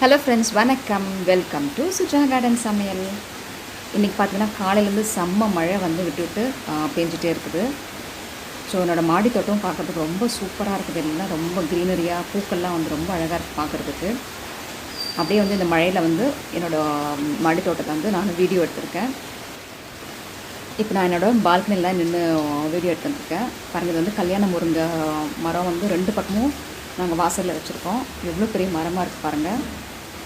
Hello friends, வணக்கம். Welcome to Suja garden சமையல். இன்றைக்கி பார்த்தீங்கன்னா காலையிலேருந்து செம்ம மழை வந்து விட்டு பேஞ்சிட்டே இருக்குது. ஸோ என்னோடய மாடி தோட்டம் பார்க்குறதுக்கு ரொம்ப சூப்பராக இருக்குது. எல்லாம் ரொம்ப க்ரீனரியாக, பூக்கள்லாம் வந்து ரொம்ப அழகாக இருக்குது பார்க்குறதுக்கு. அப்படியே வந்து இந்த மழையில் வந்து என்னோடய மாடி தோட்டத்தை வந்து நான் வீடியோ எடுத்திருக்கேன். இப்போ நான் என்னோடய பால்கனியில் நின்று வீடியோ எடுத்துட்டுருக்கேன். பாருங்கள், இது வந்து கல்யாண முருங்கை மரம் வந்து 2 பக்கமும் நாங்கள் வாசலில் வச்சுருக்கோம். எவ்வளோ பெரிய மரமாக இருக்குது பாருங்கள்.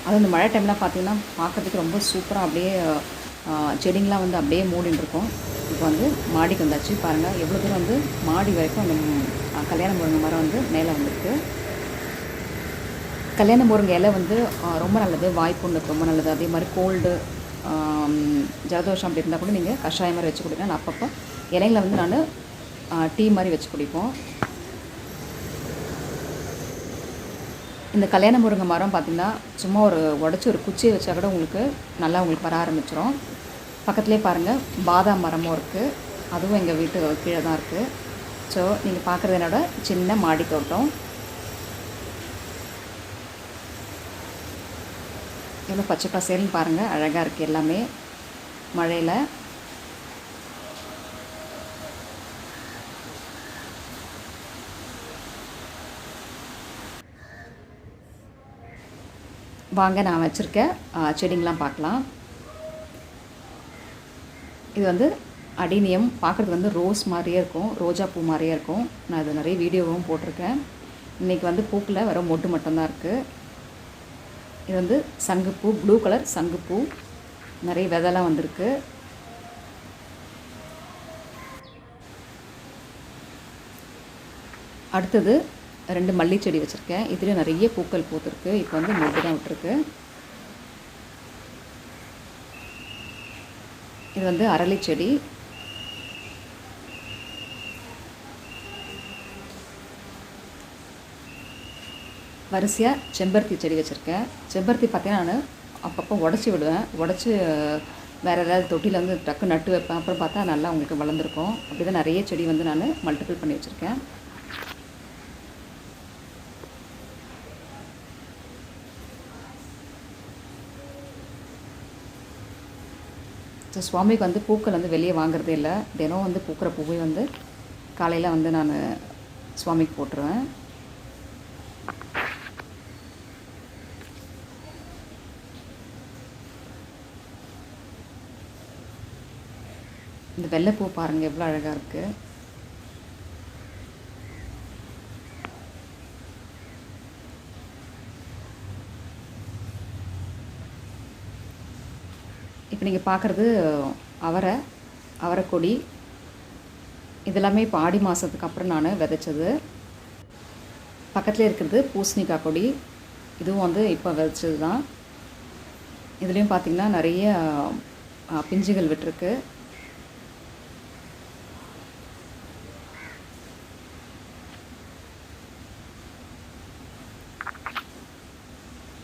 அதுவும் இந்த மழை டைம்லாம் பார்த்திங்கன்னா பார்க்குறதுக்கு ரொம்ப சூப்பராக அப்படியே செடிங்கெலாம் வந்து அப்படியே மூடின்னு. இப்போ வந்து மாடிக்கு வந்தாச்சு. பாருங்கள் எவ்வளோ தூரம் வந்து மாடி வரைக்கும் அந்த கல்யாண முருங்கை மரம் வந்து மேலே வந்திருக்கு. கல்யாண முருங்கை இலை வந்து ரொம்ப நல்லது, வாய்ப்புண்ணுக்கு ரொம்ப நல்லது. அதே மாதிரி கோல்டு, ஜலதோஷம் அப்படி இருந்தால் கூட நீங்கள் கஷாயம் மாதிரி வச்சு குடிக்கலாம். நான் அப்பப்போ இலைங்களை வந்து நான் டீ மாதிரி வச்சு குடிப்போம். இந்த கல்யாண முருங்கை மரம் பார்த்திங்கன்னா சும்மா உடச்சி ஒரு குச்சியை வச்சா கூட உங்களுக்கு வர ஆரம்பிச்சிடும். பக்கத்துலேயே பாருங்கள் பாதாம் மரமும் இருக்குது. அதுவும் எங்கள் வீட்டு கீழே தான் இருக்குது. ஸோ நீங்கள் பார்க்குறது என்னோட சின்ன மாடி தோட்டம். எவ்வளோ பச்சை பசேல்னு பாருங்கள், அழகாக இருக்குது எல்லாமே மழையில். வாங்க, நான் வச்சுருக்க செடிங்கெலாம் பார்க்கலாம். இது வந்து அடினியம். பார்க்குறதுக்கு வந்து ரோஸ் மாதிரியே இருக்கும், ரோஜா பூ மாதிரியே இருக்கும். நான் இது நிறைய வீடியோவும் போட்டிருக்கேன். இன்றைக்கி வந்து பூக்கில் வர மொட்டு மட்டும்தான் இருக்குது. இது வந்து சங்குப்பூ, ப்ளூ கலர் சங்குப்பூ. நிறைய விதைலாம் வந்திருக்கு. அடுத்தது 2 மல்லி செடி வச்சுருக்கேன். இதுலேயும் நிறைய பூக்கள் பூத்துருக்கு. இப்போ வந்து மொட்டு தான் விட்டுருக்கு. இது வந்து அரளி செடி. வரிசையாக செம்பருத்தி செடி வச்சுருக்கேன். செம்பருத்தி பார்த்தீங்கன்னா நான் அப்பப்போ உடச்சி விடுவேன். உடச்சி வேறு ஏதாவது தொட்டியில் வந்து டக்கு நட்டு வைப்பேன். அப்புறம் பார்த்தா நல்லா உங்களுக்கு வளர்ந்துருக்கும். அப்படி தான் நிறைய செடி வந்து நான் மல்டிபிள் பண்ணி வச்சுருக்கேன். ஸோ சுவாமிக்கு வந்து பூக்கள் வந்து வெளியே வாங்குறதே இல்லை. தினம் வந்து பூக்கிற பூவை வந்து காலையில் வந்து நான் சுவாமிக்கு போட்டுருவேன். இந்த வெள்ளைப்பூ பாருங்கள் எவ்வளோ அழகாக இருக்குது. இப்போ நீங்கள் பார்க்குறது அவரைக்கொடி. இதெல்லாமே இப்போ ஆடி மாதத்துக்கு அப்புறம் நான் விதைச்சது. பக்கத்தில் இருக்கிறது பூசணிக்காய் கொடி. இதுவும் வந்து இப்போ விதைச்சது தான். இதுலேயும் பார்த்திங்கன்னா நிறைய பிஞ்சுகள் விட்டுருக்கு.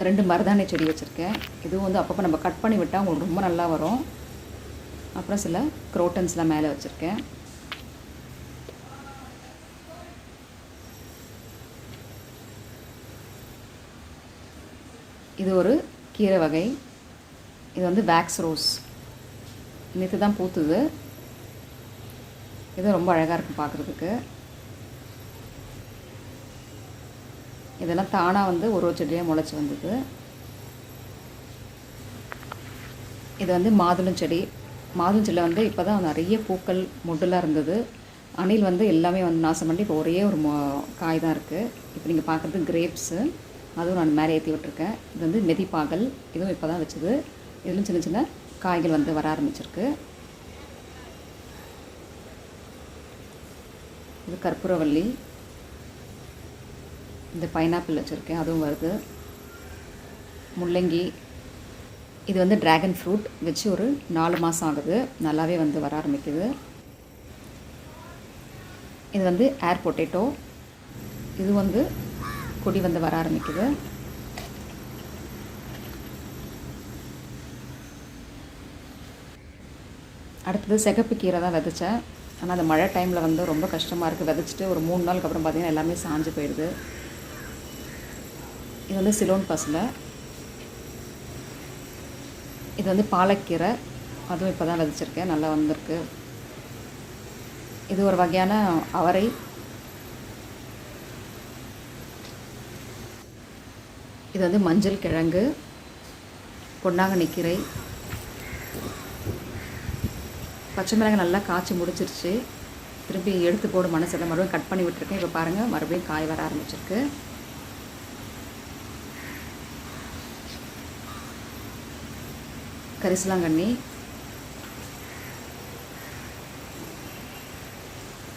ரெண்டு மருதாணி செடி வச்சுருக்கேன். இதுவும் வந்து அப்பப்போ நம்ம கட் பண்ணி விட்டால் உங்களுக்கு ரொம்ப நல்லா வரும். அப்புறம் சில குரோட்டன்ஸ்லாம் மேலே வச்சுருக்கேன். இது ஒரு கீரை வகை. இது வந்து வேக்ஸ் ரோஸ். நேற்று தான் பூத்துது. இது ரொம்ப அழகாக இருக்கும் பார்க்குறதுக்கு. இதெல்லாம் தானாக வந்து ஒரு செடியாக முளைச்சி வந்தது. இது வந்து மாதுளம் செடி. மாதுளம் செடியில் வந்து இப்போ தான் நிறைய பூக்கள் மொட்டுலாம் இருந்தது. அணில் வந்து எல்லாமே வந்து நாசம் பண்ணி இப்போ ஒரே ஒரு காய் தான் இருக்குது. இப்போ நீங்கள் பார்க்குறது கிரேப்ஸு. அதுவும் நான் மேலே ஏற்றி விட்டுருக்கேன். இது வந்து மெதிப்பாகல். இதுவும் இப்போ தான் வச்சுது. இதுலையும் சின்ன சின்ன காய்கள் வந்து வர ஆரம்பிச்சிருக்கு. இது கற்பூரவள்ளி. இந்த பைனாப்பிள் வச்சுருக்கேன், அதுவும் வருது. முள்ளங்கி. இது வந்து ட்ராகன் ஃப்ரூட் வச்சு ஒரு 4 மாதம் ஆகுது. நல்லாவே வந்து வர ஆரம்பிக்குது. இது வந்து ஏர் பொட்டேட்டோ. இது வந்து கொடி வந்து வர ஆரம்பிக்குது. அடுத்தது சிகப்பு கீரை தான் விதைச்சேன். ஆனால் அந்த மழை டைமில் வந்து ரொம்ப கஷ்டமாக இருக்குது. விதைச்சிட்டு ஒரு 3 நாளுக்கு அப்புறம் பார்த்திங்கன்னா எல்லாமே சாஞ்சு போயிடுது. இது வந்து சிலோன் பசலை. இது வந்து பாலக்கீரை, அதுவும் இப்போ தான் விதைச்சிருக்கேன், நல்லா வந்திருக்கு. இது ஒரு வகையான அவரை. இது வந்து மஞ்சள் கிழங்கு, பொன்னாங்கண்ணி கீரை. பச்சை மிளகாய் நல்லா காய்ச்சி முடிச்சிருச்சு. திருப்பி எடுத்து போடு மனசில் மறுபடியும் கட் பண்ணி விட்டுருக்கேன். இப்போ பாருங்கள், மறுபடியும் காய் வர ஆரம்பிச்சிருக்கு. கரிசலாங்கண்ணி,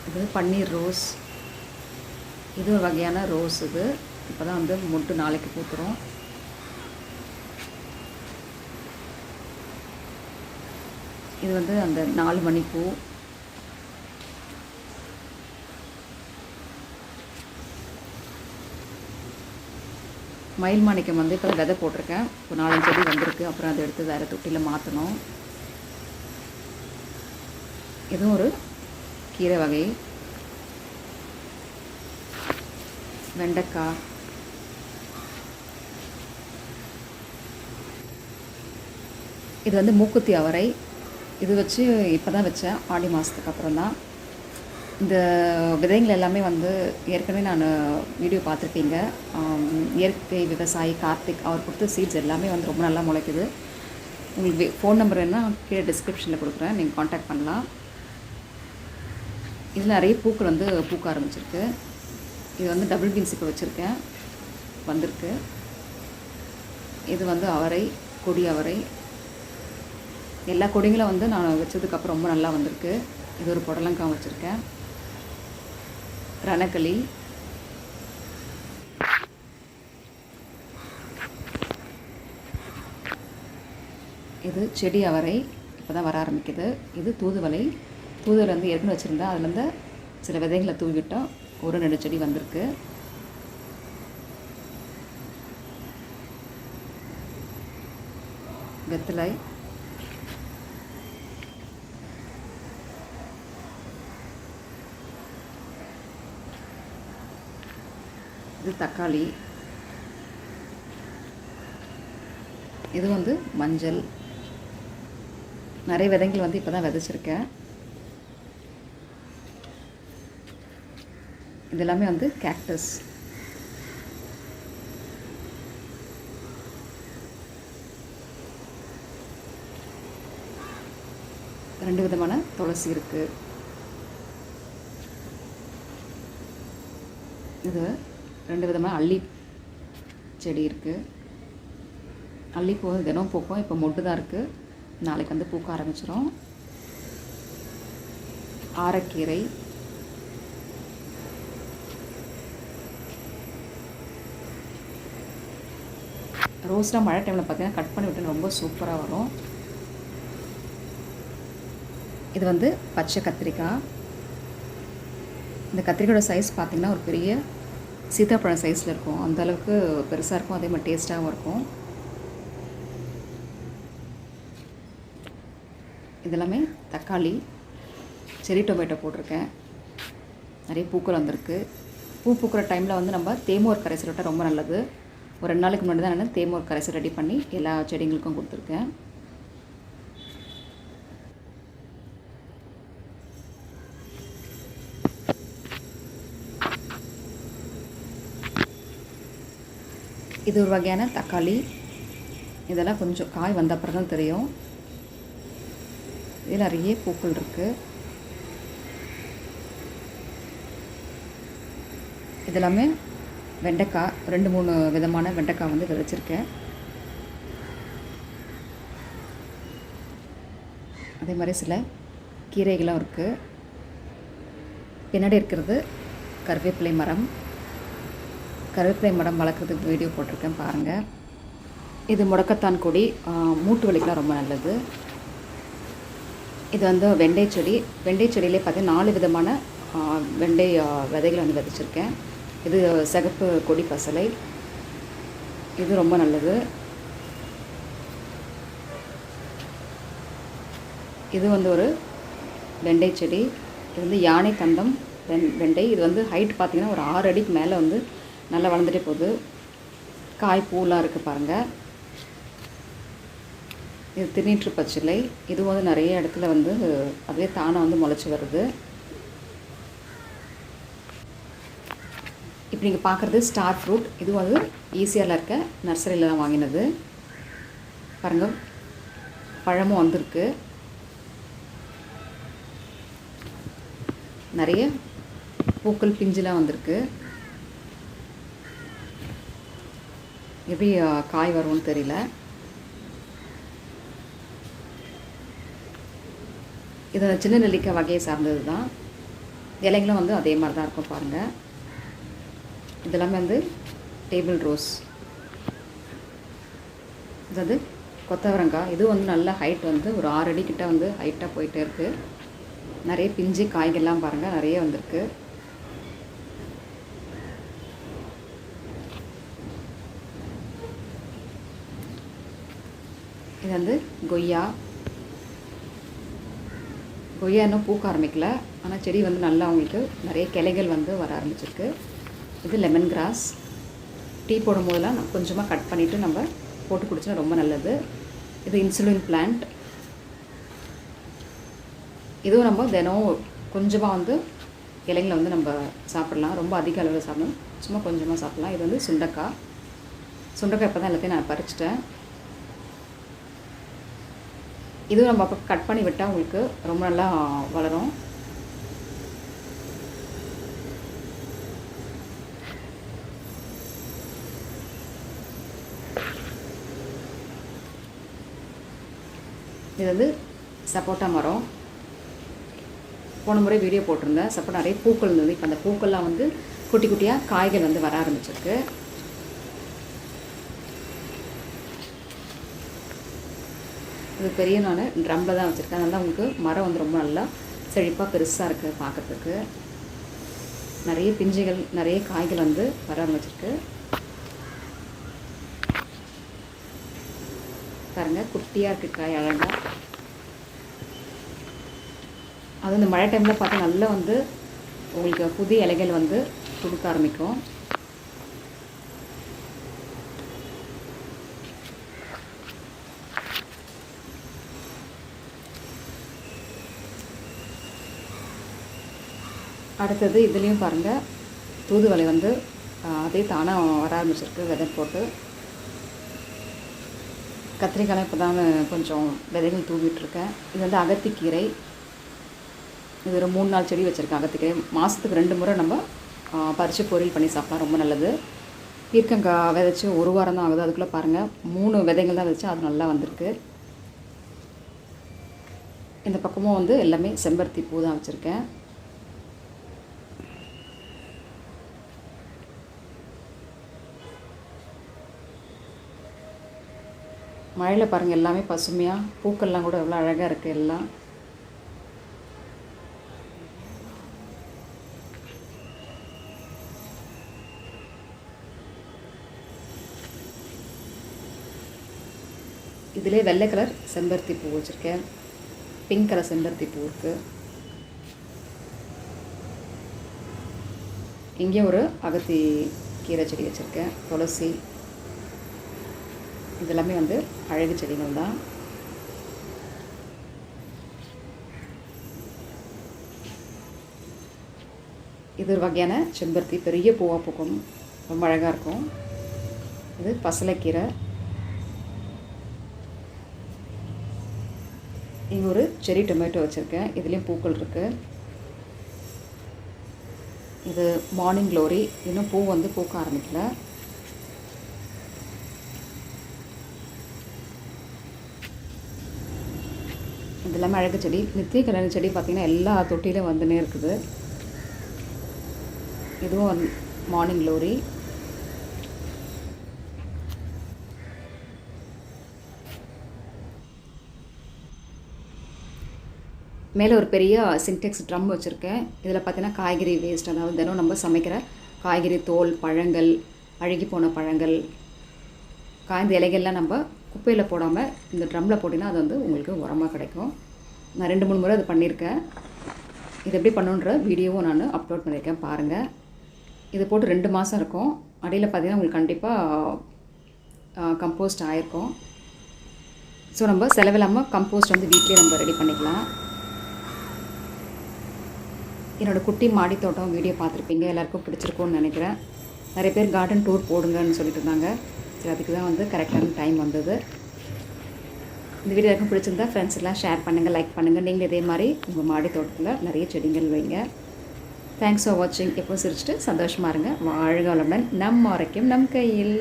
இது பன்னீர் ரோஸ். இது ஒரு வகையான ரோஸ். இது இப்போ தான் வந்து மொட்டு நாளைக்கு பூத்துரும். இது வந்து அந்த 4 மணிப்பூ. மயில் மாணிக்கம் வந்து இப்போ விதை போட்டிருக்கேன். இப்போ 4-5 செடி வந்திருக்கு. அப்புறம் அதை எடுத்து வேறு தொட்டியில் மாற்றணும். இதுவும் ஒரு கீரை வகை. வெண்டைக்காய், இது வந்து மூக்குத்தி அவரை. இது வச்சு இப்போ தான் வச்சேன், ஆடி மாதத்துக்கு அப்புறம் தான். இந்த விதைகள் எல்லாமே வந்து ஏற்கனவே நான் வீடியோ பார்த்துருப்பீங்க. இயற்கை விவசாயி கார்த்திக் அவர் கொடுத்த சீட்ஸ் எல்லாமே வந்து ரொம்ப நல்லா முளைக்குது. உங்களுக்கு ஃபோன் நம்பர் என்ன கீழே டிஸ்கிரிப்ஷனில் கொடுக்குறேன், நீங்கள் காண்டாக்ட் பண்ணலாம். இதில் நிறைய பூக்கள் வந்து பூக்க ஆரம்பிச்சிருக்கு. இது வந்து டபுள் பீன்ஸ் இப்போ வச்சுருக்கேன், வந்திருக்கு. இது வந்து அவரை, கொடி அவரை. எல்லா கொடிங்களும் வந்து நான் வச்சதுக்கப்புறம் ரொம்ப நல்லா வந்திருக்கு. இது ஒரு புடலங்காய் வச்சுருக்கேன். ரணக்களி, இது செடி அவரை, இப்போ தான் வர ஆரம்பிக்குது. இது தூதுவளை. தூதுவளை வந்து ஏற்கனவே வச்சுருந்தேன், அதுலேருந்து சில விதைகளை தூவிட்டோம். ஒரு 2 செடி வந்திருக்கு. வெத்தலை, இது தக்காளி. இது வந்து மஞ்சள். நிறைய விதைகள் வந்து இப்போ தான் விதைச்சிருக்கேன். இது எல்லாமே வந்து கேக்டஸ். ரெண்டு விதமான துளசி இருக்குது. இது 2 விதமான அல்லி செடி இருக்குது. அல்லிப்பூ தினம் பூக்கும், இப்போ மொட்டு தான் இருக்குது, நாளைக்கு வந்து பூக்க ஆரம்பிச்சிடும். ஆரக்கீரை, ரோஸ்லாம் மழை டைமில் பார்த்தீங்கன்னா கட் பண்ணி விட்டு ரொம்ப சூப்பராக வரும். இது வந்து பச்சை கத்திரிக்காய். இந்த கத்திரிக்காயோட சைஸ் பார்த்திங்கன்னா ஒரு பெரிய சீத்தாப்பழம் சைஸில் இருக்கும், அந்தளவுக்கு பெருசாக இருக்கும், அதே மாதிரி டேஸ்ட்டாகவும் இருக்கும். இதெல்லாமே தக்காளி, செரி டொமேட்டோ போட்டிருக்கேன். நிறைய பூக்கள் வந்திருக்கு. பூ பூக்கிற டைமில் வந்து நம்ம தேமோர் கரைசல் விட்டால் ரொம்ப நல்லது. ஒரு 2 நாளைக்கு முன்னாடி தான் நான் தேமோர் கரைசல் ரெடி பண்ணி எல்லா செடிங்களுக்கும் கொடுத்துருக்கேன். இது ஒரு வகையான தக்காளி. இதெல்லாம் கொஞ்சம் காய் வந்த அப்புறம் தான் தெரியும். இதில் நிறைய பூக்கள் இருக்குது. இதெல்லாமே வெண்டைக்காய். 2-3 விதமான வெண்டைக்காய் வந்து விதைச்சிருக்கேன். அதே மாதிரி சில கீரைகளும் இருக்குது. பின்னாடி இருக்கிறது கருவேப்பிலை மரம். கருவேப்பிலை மரம் வளர்க்குறதுக்கு வீடியோ போட்டிருக்கேன், பாருங்கள். இது முடக்கத்தான் கொடி, மூட்டு வலிக்கெலாம் ரொம்ப நல்லது. இது வந்து வெண்டை செடி. வெண்டை செடியிலே பார்த்தீங்கன்னா 4 விதமான வெண்டை விதைகளை வந்து விதைச்சிருக்கேன். இது சிகப்பு கொடி பசலை. இது ரொம்ப நல்லது. இது வந்து ஒரு வெண்டை செடி. இது வந்து யானை தந்தம் வெண்டை. இது வந்து ஹைட் பார்த்திங்கன்னா ஒரு 6 அடிக்கு மேலே வந்து நல்லா வளர்ந்துட்டே போகுது. காய் பூலாம் இருக்குது பாருங்கள். இது திருநீற்று பச்சிலை. இது வந்து நிறைய இடத்துல வந்து அதுவே தானாக வந்து முளைச்சி வருது. இப்போ நீங்கள் பார்க்குறது ஸ்டார் ஃப்ரூட். இது வந்து ஈஸியாரில் இருக்க நர்சரியில் தான் வாங்கினது. பாருங்கள், பழமும் வந்திருக்கு. நிறைய பூக்கள் பிஞ்சுலாம் வந்திருக்கு. எப்படி காய் வரும்னு தெரியல. இது சின்ன நெல்லிக்காய் வகையை சார்ந்தது தான். இலைங்களும் வந்து அதே மாதிரி தான் இருக்கும் பாருங்கள். இதெல்லாமே வந்து டேபிள் ரோஸ். அதாவது கொத்தவரங்காய். இது வந்து நல்ல ஹைட் வந்து ஒரு 6 அடி கிட்ட வந்து ஹைட்டாக போயிட்டே இருக்குது. நிறைய பிஞ்சு காய்கள்லாம் பாருங்கள் நிறைய வந்திருக்கு. இது வந்து கொய்யா. கொய்யா இன்னும் பூக்க ஆரம்பிக்கல, ஆனால் செடி வந்து நல்லா அவங்களுக்கு நிறைய கிளைகள் வந்து வர ஆரம்பிச்சிருக்கு. இது லெமன் கிராஸ். டீ போடும் போதெல்லாம் கொஞ்சமாக கட் பண்ணிவிட்டு நம்ம போட்டு குடிச்சா ரொம்ப நல்லது. இது இன்சுலின் பிளான்ட். இதுவும் நம்ம தினம் கொஞ்சமாக வந்து இலைங்களை வந்து நம்ம சாப்பிட்லாம். ரொம்ப அதிக அளவில் சாப்பிடணும், சும்மா கொஞ்சமாக சாப்பிட்லாம். இது வந்து சுண்டைக்காய். சுண்டைக்காய் இப்போ தான் எல்லாத்தையும் நான் பறிச்சிட்டேன். இதுவும் நம்ம அப்போ கட் பண்ணி விட்டால் உங்களுக்கு ரொம்ப நல்லா வளரும். இது வந்து சப்போட்டா மரம். போன முறை வீடியோ போட்டிருந்தேன். சப்போட்டா நிறைய பூக்கள் இருந்தது. இப்போ அந்த பூக்கள்லாம் வந்து குட்டி குட்டியாக காய்கள் வந்து வர ஆரம்பிச்சிருக்கு. இது பெரிய நான் ட்ரம்மில் தான் வச்சுருக்கேன். அதனால உங்களுக்கு மரம் வந்து ரொம்ப நல்லா செழிப்பாக பெருசாக இருக்குது பார்க்குறதுக்கு. நிறைய பிஞ்சுகள் நிறைய காய்கள் வந்து வர ஆரம்பிச்சிருக்கு. பாருங்கள், குட்டியாக இருக்குது காய் அழகாக. அது இந்த மழை டைமில் பார்த்தா நல்லா வந்து உங்களுக்கு புதிய இலைகள் வந்து கொடுக்க ஆரம்பிக்கும். அடுத்தது இதுலேயும் பாருங்கள், தூதுவளை வந்து அதே தானாக வர ஆரம்பிச்சிருக்கு விதை போட்டு. கத்திரிக்காய் இப்போ தான் கொஞ்சம் விதைகள் தூவிட்டுருக்கேன். இது வந்து அகத்திக்கீரை. இது ஒரு 3 நாள் செடி வச்சுருக்கேன். அகத்திக்கீரை மாதத்துக்கு 2 முறை நம்ம பறித்து பொரியல் பண்ணி சாப்பிட்லாம், ரொம்ப நல்லது. பீர்க்கங்காய் விதைச்சி 1 வாரம் தான் ஆகுது. அதுக்குள்ளே பாருங்கள் 3 விதைகள் தான் வச்சு அது நல்லா வந்திருக்கு. இந்த பக்கமும் வந்து எல்லாமே செம்பருத்தி பூ தான் வச்சுருக்கேன். மழையில் பாருங்கள் எல்லாமே பசுமையாக, பூக்கள்லாம் கூட எவ்வளோ அழகாக இருக்குது எல்லாம். இதிலே வெள்ளை கலர் செம்பருத்தி பூ வச்சுருக்கேன். பிங்க் கலர் செம்பருத்தி பூ இருக்குது. இங்கே ஒரு அகத்தி கீரை செடி வச்சுருக்கேன். துளசி. இதெல்லாமே வந்து அழகு செடிகள் தான். இது ஒரு வகையான செம்பருத்தி, பெரிய பூவாக பூக்கும், ரொம்ப அழகாக இருக்கும். இது பசலைக்கீரை. இங்கே ஒரு செரி டொமேட்டோ வச்சுருக்கேன். இதுலேயும் பூக்கள் இருக்குது. இது மார்னிங் க்ளோரி. இன்னும் பூ வந்து பூக்க ஆரம்பிக்கல. இதெல்லாமே அழகு செடி. நித்திய கல்யாண செடி பார்த்திங்கன்னா எல்லா தொட்டியிலும் வந்துனே இருக்குது. இதுவும் மார்னிங் க்ளோரி. மேலே ஒரு பெரிய சின்டெக்ஸ் ட்ரம் வச்சுருக்கேன். இதில் பார்த்தீங்கன்னா காய்கறி வேஸ்ட், அதாவது தினம் நம்ம சமைக்கிற காய்கறி தோல், பழங்கள், அழுகி போன பழங்கள், காய்ந்த இலைகள்லாம் நம்ம குப்பையில் போடாமல் இந்த ட்ரம்மில் போட்டிங்கன்னா அது வந்து உங்களுக்கு உரமாக கிடைக்கும். நான் 2-3 முறை அது பண்ணியிருக்கேன். இது எப்படி பண்ணுன்ற வீடியோவும் நான் அப்லோட் பண்ணியிருக்கேன், பாருங்கள். இது போட்டு 2 மாதம் இருக்கும். அடியில் பார்த்திங்கன்னா உங்களுக்கு கண்டிப்பாக கம்போஸ்ட் ஆகிருக்கும். ஸோ நம்ம செலவில்லாமல் கம்போஸ்ட் வந்து வீட்டிலே நம்ம ரெடி பண்ணிக்கலாம். என்னோடய குட்டி மாடி தோட்டம் வீடியோ பார்த்துருப்பீங்க, எல்லாேருக்கும் பிடிச்சிருக்கும்னு நினைக்கிறேன். நிறைய பேர் கார்டன் டூர் போடுங்கன்னு சொல்லிட்டு இருந்தாங்க. சரி, அதுக்கு தான் வந்து கரெக்டான டைம் வந்தது. இந்த வீடியோ யாருக்கும் பிடிச்சிருந்தா ஃப்ரெண்ட்ஸ் எல்லாம் ஷேர் பண்ணுங்கள், லைக் பண்ணுங்கள். நீங்களும் இதே மாதிரி உங்கள் மாடி தோட்டத்தில் நிறைய செடிகள் வைங்க. தேங்க்ஸ் ஃபார் வாட்சிங். எப்போ சிரிச்சுட்டு சந்தோஷமாக இருங்க. வாழ்க வளமுடன். நம் ஆரோக்கியம் நம் கையில்.